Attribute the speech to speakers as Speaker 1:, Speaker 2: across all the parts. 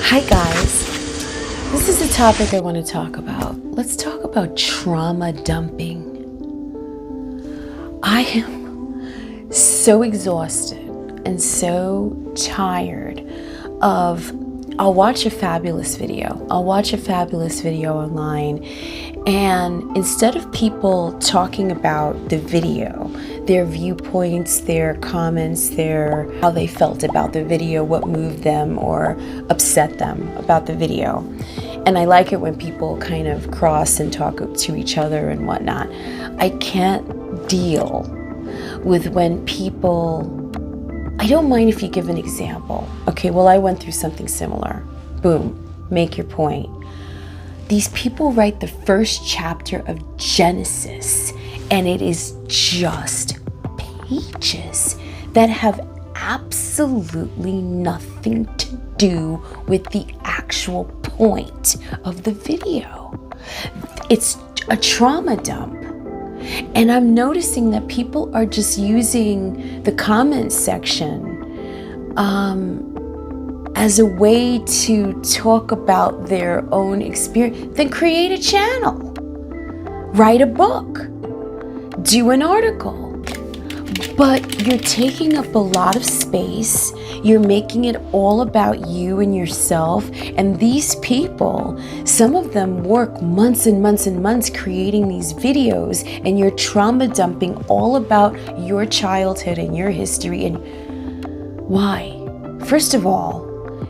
Speaker 1: Hi guys, this is a topic I want to talk about. Let's talk about trauma dumping. I am so exhausted and so tired of, I'll watch a fabulous video online, and instead of people talking about the video, their viewpoints, their comments, how they felt about the video, what moved them or upset them about the video. And I like it when people kind of cross and talk to each other and whatnot. I can't deal with when people, I don't mind if you give an example. Okay, well, I went through something similar. Boom, make your point. These people write the first chapter of Genesis, and it is just pages that have absolutely nothing to do with the actual point of the video. It's a trauma dump. And I'm noticing that people are just using the comments section as a way to talk about their own experience. Then create a channel, write a book, do an article. But you're taking up a lot of space. You're making it all about you and yourself. And these people, some of them work months and months and months creating these videos, and you're trauma dumping all about your childhood and your history. And why? First of all,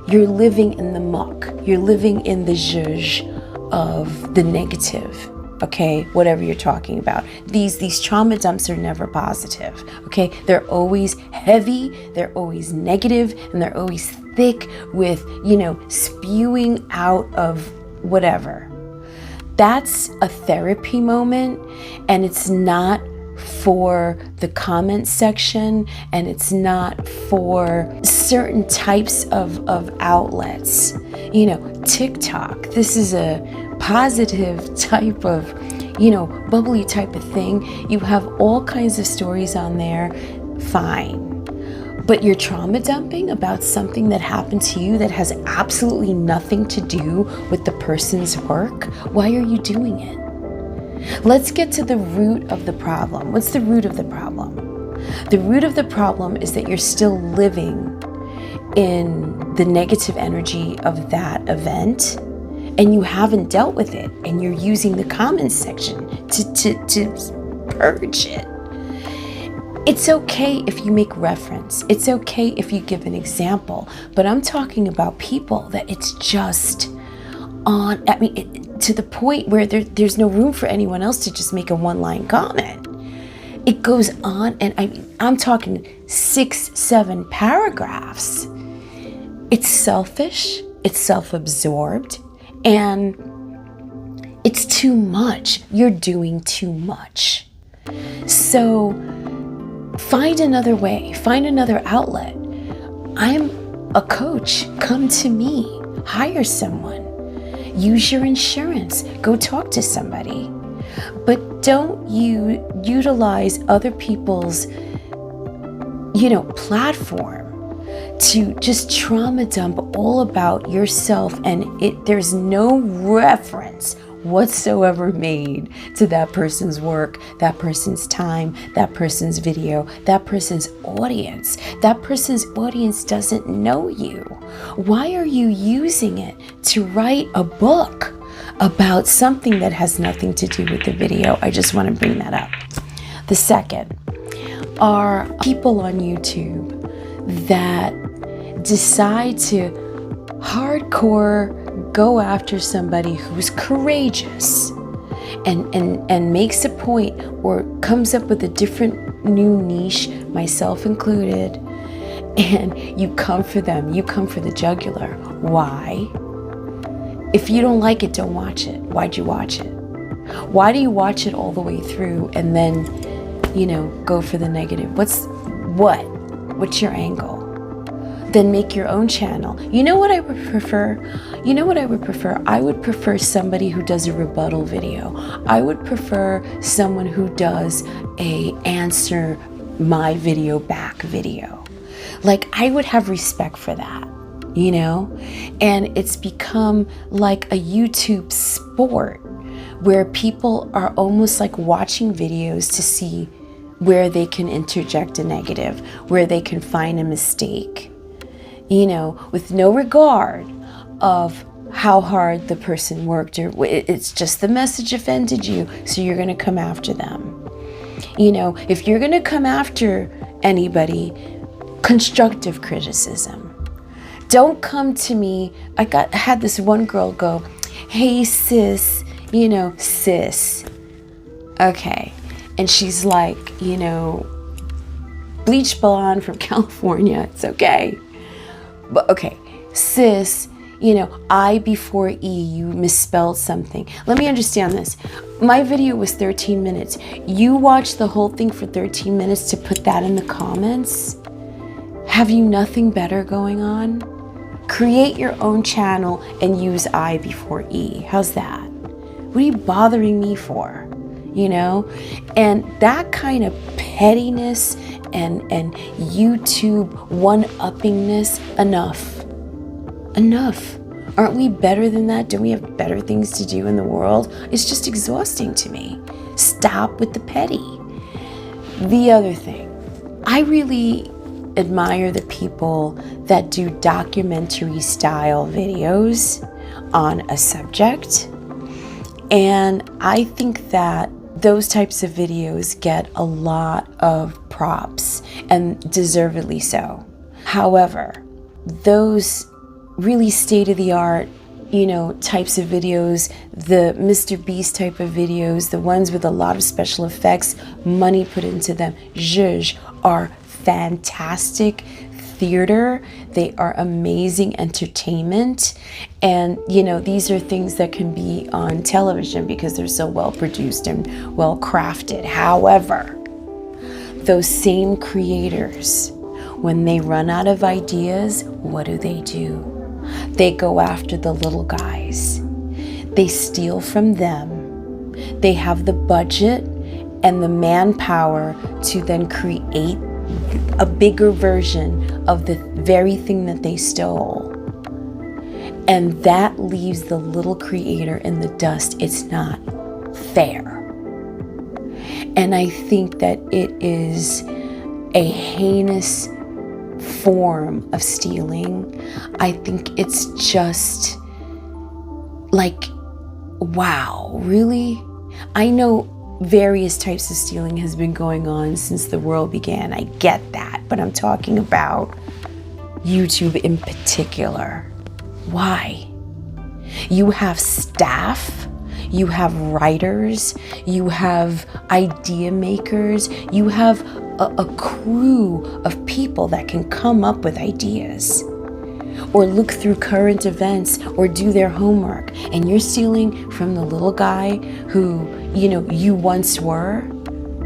Speaker 1: you're living in the muck. You're living in the zhuzh of the negative. Okay, whatever you're talking about. These trauma dumps are never positive. Okay, they're always heavy, they're always negative, and they're always thick with, spewing out of whatever. That's a therapy moment, and it's not for the comment section, and it's not for certain types of outlets. TikTok, this is a positive type of, bubbly type of thing. You have all kinds of stories on there, fine. But you're trauma dumping about something that happened to you that has absolutely nothing to do with the person's work. Why are you doing it? Let's get to the root of the problem. What's the root of the problem? The root of the problem is that you're still living in the negative energy of that event, and you haven't dealt with it, and you're using the comments section to purge it. It's okay if you make reference. It's okay if you give an example, but I'm talking about people that it's just on, to the point where there's no room for anyone else to just make a one-line comment. It goes on, and I'm talking 6-7 paragraphs. It's selfish, it's self-absorbed, and it's too much. You're doing too much. So find another way, find another outlet. I'm a coach. Come to me, hire someone, use your insurance, go talk to somebody. But don't you utilize other people's, platform to just trauma dump all about yourself, and there's no reference whatsoever made to that person's work, that person's time, that person's video, that person's audience. That person's audience doesn't know you. Why are you using it to write a book about something that has nothing to do with the video? I just want to bring that up. The second are people on YouTube that decide to hardcore go after somebody who's courageous and makes a point or comes up with a different new niche, myself included, and you come for them. You come for the jugular. Why? If you don't like it, don't watch it. Why'd you watch it? Why do you watch it all the way through and then, go for the negative? What's your angle? Then make your own channel. You know what I would prefer? I would prefer somebody who does a rebuttal video. I would prefer someone who does a answer my video back video. Like, I would have respect for that. you know? And it's become like a YouTube sport where people are almost like watching videos to see where they can interject a negative, where they can find a mistake, you know, with no regard of how hard the person worked, or it's just the message offended you, so you're going to come after them. You know, if you're going to come after anybody, constructive criticism. Don't come to me. I had this one girl go, "Hey sis, you know, sis." Okay. And she's like, you know, bleach blonde from California. It's okay. But okay, sis, you know, I before E, you misspelled something. Let me understand this. My video was 13 minutes. You watched the whole thing for 13 minutes to put that in the comments? Have you nothing better going on? Create your own channel and use I before E. How's that? What are you bothering me for? You know? And that kind of pettiness and YouTube one-uppingness, enough. Enough. Aren't we better than that? Don't we have better things to do in the world? It's just exhausting to me. Stop with the petty. The other thing, I really admire the people that do documentary style videos on a subject. And I think that those types of videos get a lot of props, and deservedly so. However, those really state-of-the-art, you know, types of videos, the Mr. Beast type of videos, the ones with a lot of special effects, money put into them, zhuzh, are fantastic theater. They are amazing entertainment. And, you know, these are things that can be on television because they're so well produced and well crafted. However, those same creators, when they run out of ideas, what do? They go after the little guys. They steal from them. They have the budget and the manpower to then create a bigger version of the very thing that they stole. And that leaves the little creator in the dust. It's not fair. And I think that it is a heinous form of stealing. I think it's just like, wow, really? I know various types of stealing has been going on since the world began. I get that, but I'm talking about YouTube in particular. Why? You have staff, you have writers, you have idea makers, you have a crew of people that can come up with ideas or look through current events or do their homework, and you're stealing from the little guy who, you know, you once were.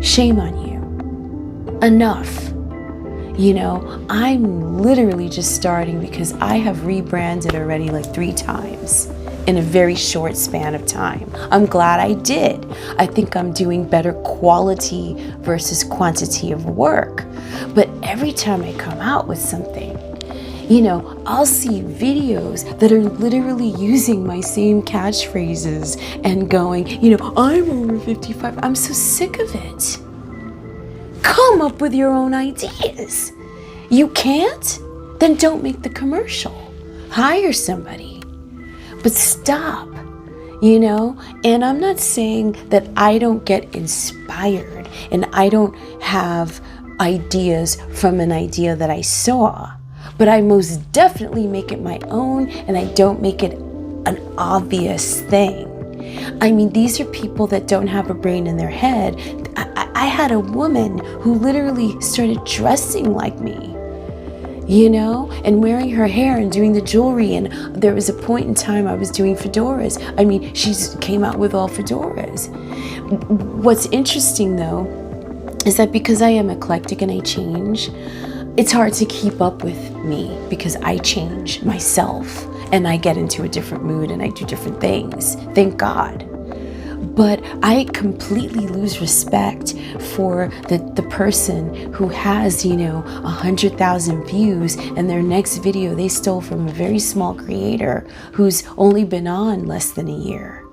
Speaker 1: Shame on you. Enough. You know, I'm literally just starting because I have rebranded already like 3 times in a very short span of time. I'm glad I did. I think I'm doing better quality versus quantity of work. But every time I come out with something, you know, I'll see videos that are literally using my same catchphrases and going, you know, I'm over 55. I'm so sick of it. Come up with your own ideas. You can't? Then don't make the commercial. Hire somebody. But stop, you know? And I'm not saying that I don't get inspired and I don't have ideas from an idea that I saw. But I most definitely make it my own, and I don't make it an obvious thing. I mean, these are people that don't have a brain in their head. I had a woman who literally started dressing like me, you know, and wearing her hair and doing the jewelry. And there was a point in time I was doing fedoras. I mean, she came out with all fedoras. What's interesting, though, is that because I am eclectic and I change, it's hard to keep up with me because I change myself and I get into a different mood and I do different things. Thank God. But I completely lose respect for the person who has, 100,000 views, and their next video they stole from a very small creator who's only been on less than a year.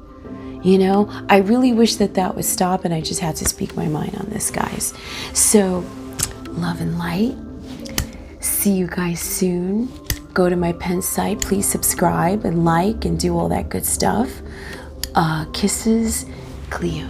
Speaker 1: I really wish that would stop, and I just had to speak my mind on this, guys. So, love and light. See you guys soon. Go to my pen site. Please subscribe and like and do all that good stuff. Kisses, Cleo.